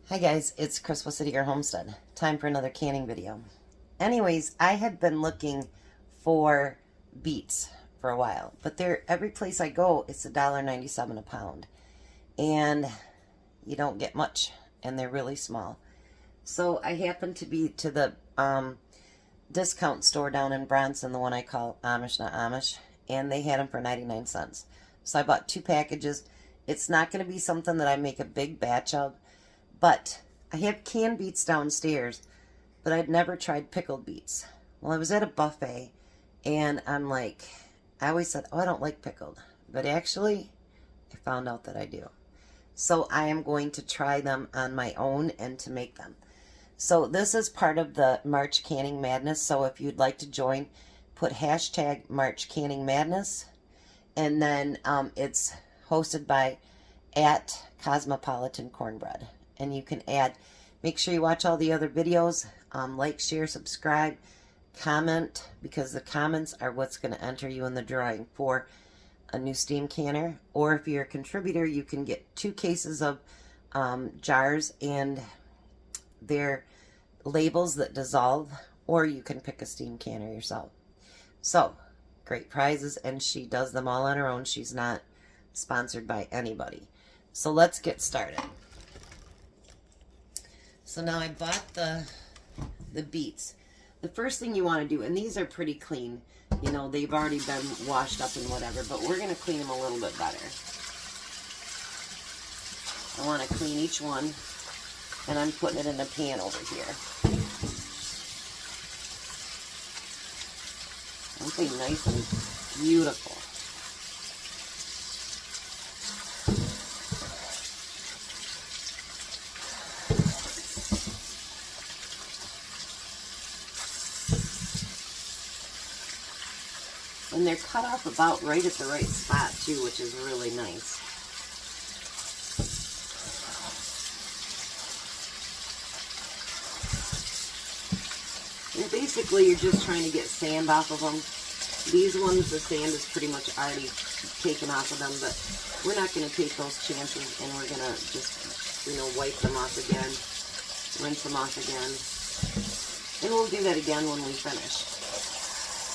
Hi guys, it's Chris with City Girl Homestead. Time for another canning video. Anyways, I had been looking for beets for a while, but they're every place I go, it's $1.97 a pound. And you don't get much, and they're really small. So I happened to be to the discount store down in Bronson, the one I call Amish Not Amish, and they had them for 99 cents. So I bought 2 packages. It's not going to be something that I make a big batch of, but I have canned beets downstairs, but I'd never tried pickled beets. Well, I was at a buffet, and I'm like, I always said, oh, I don't like pickled. But actually, I found out that I do. So I am going to try them on my own and to make them. So this is part of the March Canning Madness. So if you'd like to join, put hashtag March Canning Madness. And then it's hosted by @Cosmopolitan Cornbread. And you can add, make sure you watch all the other videos, like, share, subscribe, comment, because the comments are what's going to enter you in the drawing for a new steam canner. Or if you're a contributor, you can get 2 cases of jars and their labels that dissolve, or you can pick a steam canner yourself. So, great prizes, and she does them all on her own. She's not sponsored by anybody. So let's get started. So now I bought the beets. The first thing you want to do, and these are pretty clean, you know, they've already been washed up and whatever, but we're going to clean them a little bit better. I want to clean each one, and I'm putting it in a pan over here. Something nice and beautiful. And they're cut off about right at the right spot too, which is really nice. And basically you're just trying to get sand off of them. These ones, the sand is pretty much already taken off of them, but we're not going to take those chances, and we're going to just, you know, wipe them off again, rinse them off again, and we'll do that again when we finish.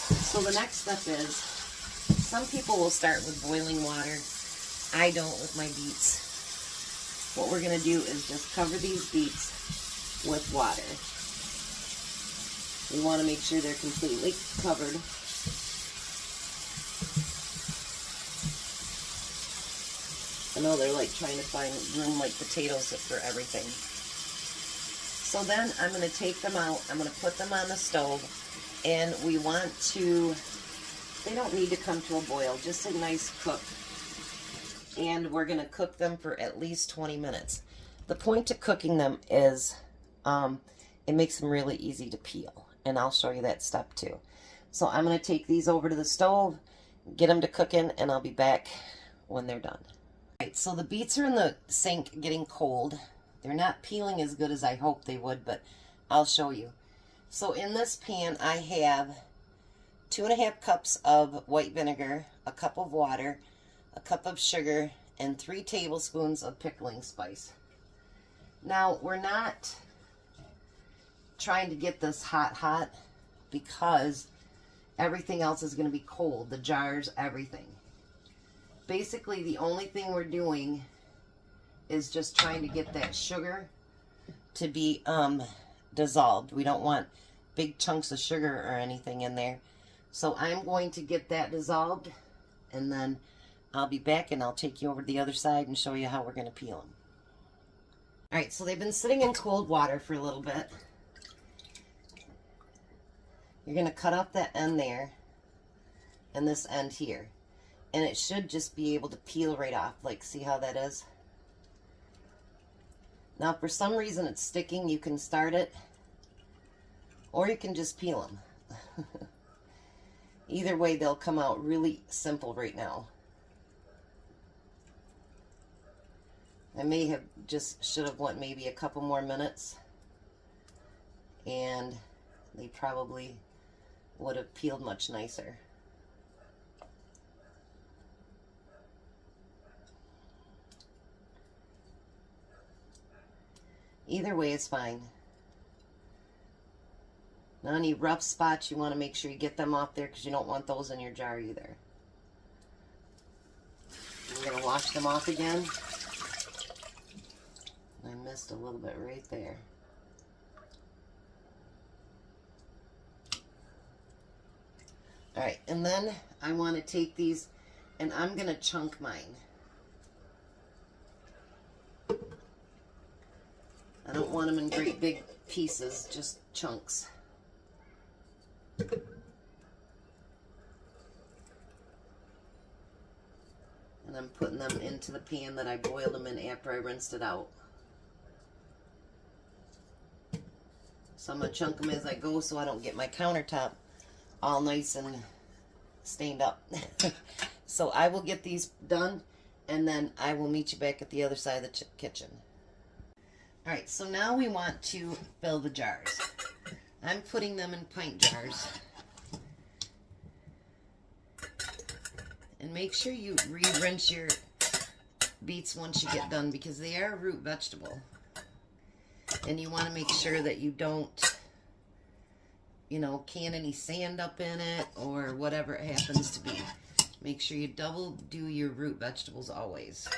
So the next step is, some people will start with boiling water. I don't with my beets. What we're going to do is just cover these beets with water. We want to make sure they're completely covered. I know they're like trying to find room like potatoes for everything. So then I'm going to take them out. I'm going to put them on the stove. And we want to, they don't need to come to a boil, just a nice cook. And we're going to cook them for at least 20 minutes. The point to cooking them is it makes them really easy to peel. And I'll show you that step too. So I'm going to take these over to the stove, get them to cooking, and I'll be back when they're done. Alright, so the beets are in the sink getting cold. They're not peeling as good as I hoped they would, but I'll show you. So in this pan, I have 2½ cups of white vinegar, a cup of water, a cup of sugar, and 3 tablespoons of pickling spice. Now, we're not trying to get this hot because everything else is going to be cold. The jars, everything. Basically, the only thing we're doing is just trying to get that sugar to be dissolved. We don't want big chunks of sugar or anything in there. So I'm going to get that dissolved, and then I'll be back and I'll take you over to the other side and show you how we're going to peel them. Alright, so they've been sitting in cold water for a little bit. You're going to cut off that end there and this end here. And it should just be able to peel right off. Like, see how that is? Now, if for some reason it's sticking, you can start it, or you can just peel them. Either way, they'll come out really simple right now. I may have should have went maybe a couple more minutes, and they probably would have peeled much nicer. Either way is fine. Now any rough spots, you want to make sure you get them off there because you don't want those in your jar either. I'm going to wash them off again. I missed a little bit right there. Alright, and then I want to take these and I'm going to chunk mine. I don't want them in great big pieces, just chunks. And I'm putting them into the pan that I boiled them in after I rinsed it out. So I'm going to chunk them as I go so I don't get my countertop all nice and stained up. So I will get these done and then I will meet you back at the other side of the kitchen. Alright, so now we want to fill the jars. I'm putting them in pint jars. And make sure you re-rinse your beets once you get done because they are a root vegetable. And you want to make sure that you don't, you know, can any sand up in it or whatever it happens to be. Make sure you double do your root vegetables always.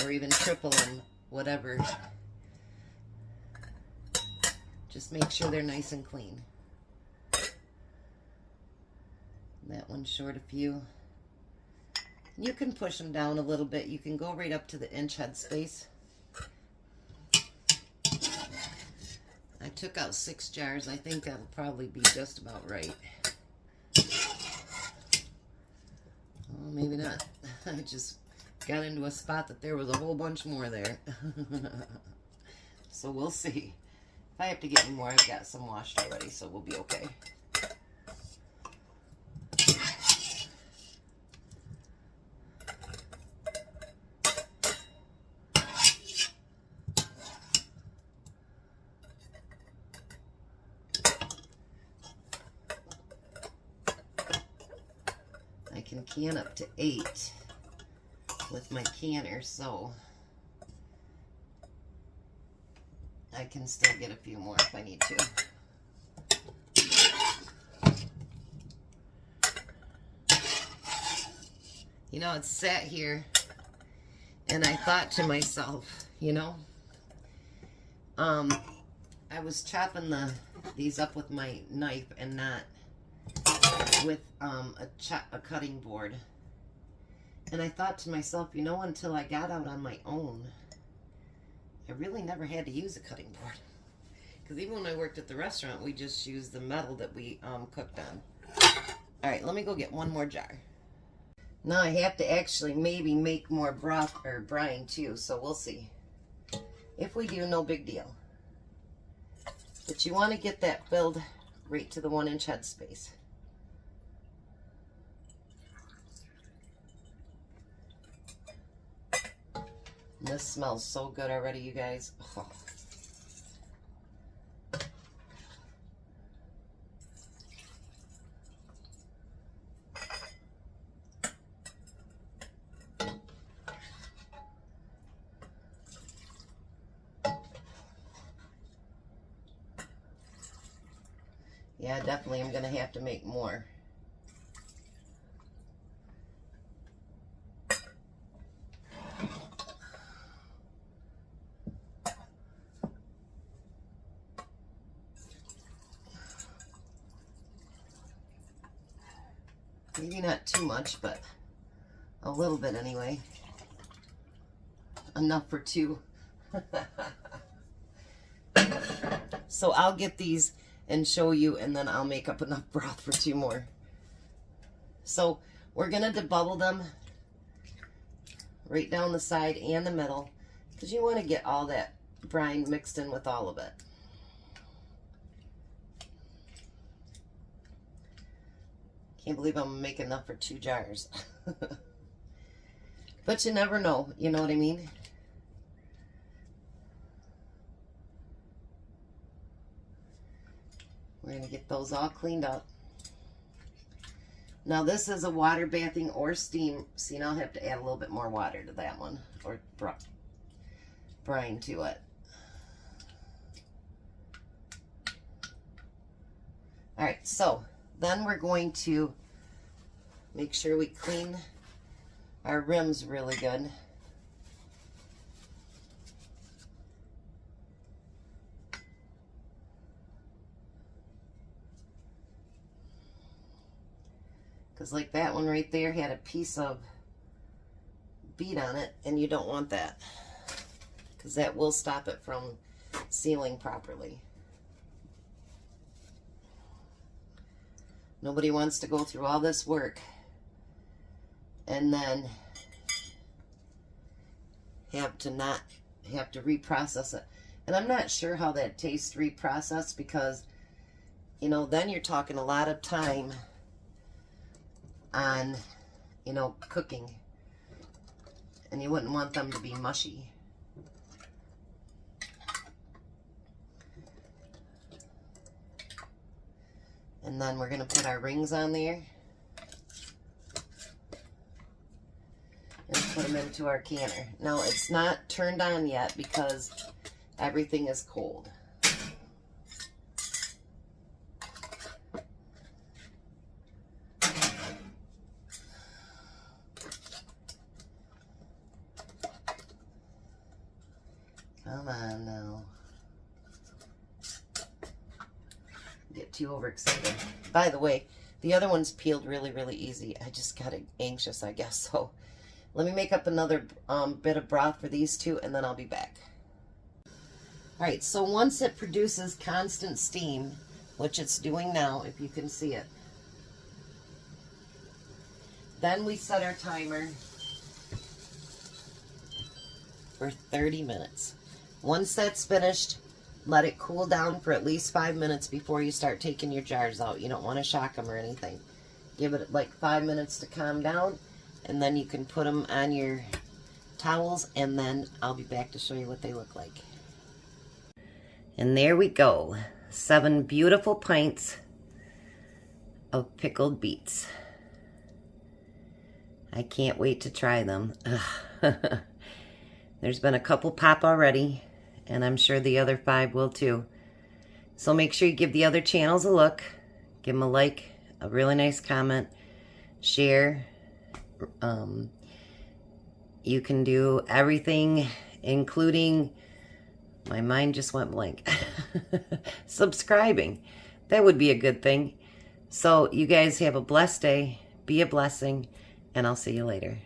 Or even triple them, whatever. Just make sure they're nice and clean. That one's short a few. You can push them down a little bit. You can go right up to the inch head space. I took out 6 jars. I think that'll probably be just about right. Oh, maybe not. I just got into a spot that there was a whole bunch more there. So we'll see. If I have to get any more, I've got some washed already, so we'll be okay. I can can up to 8 with my canner, so I can still get a few more if I need to. You know, it sat here and I thought to myself, you know, I was chopping these up with my knife and not with a cutting board. And I thought to myself, you know, until I got out on my own, I really never had to use a cutting board. Because even when I worked at the restaurant, we just used the metal that we cooked on. Alright, let me go get one more jar. Now I have to actually maybe make more broth or brine too, so we'll see. If we do, no big deal. But you want to get that filled right to the 1 inch head space. This smells so good already, you guys. Oh. Yeah, definitely I'm going to have to make more. Maybe not too much, but a little bit anyway. Enough for 2. So I'll get these and show you, and then I'll make up enough broth for 2 more. So we're going to debubble them right down the side and the middle because you want to get all that brine mixed in with all of it. Can't believe I'm making enough for 2 jars. But you never know, you know what I mean? We're going to get those all cleaned up. Now this is a water bathing or steam. See, now I'll have to add a little bit more water to that one, or brine to it. All right, so then we're going to make sure we clean our rims really good. Because like that one right there had a piece of bead on it, and you don't want that, because that will stop it from sealing properly. Nobody wants to go through all this work and then have to reprocess it. And I'm not sure how that tastes reprocessed, because, you know, then you're talking a lot of time on, you know, cooking, and you wouldn't want them to be mushy. And then we're going to put our rings on there and put them into our canner. Now, it's not turned on yet because everything is cold. Come on now. Get too overexcited. By the way, the other one's peeled really, really easy. I just got anxious, I guess. So let me make up another bit of broth for these two, and then I'll be back. All right, so once it produces constant steam, which it's doing now, if you can see it, then we set our timer for 30 minutes. Once that's finished, let it cool down for at least 5 minutes before you start taking your jars out. You don't want to shock them or anything. Give it like 5 minutes to calm down, and then you can put them on your towels, and then I'll be back to show you what they look like. And there we go. 7 beautiful pints of pickled beets. I can't wait to try them. There's been a couple pop already, and I'm sure the other 5 will too. So make sure you give the other channels a look. Give them a like, a really nice comment, share. You can do everything, including, my mind just went blank, subscribing. That would be a good thing. So you guys have a blessed day. Be a blessing, and I'll see you later.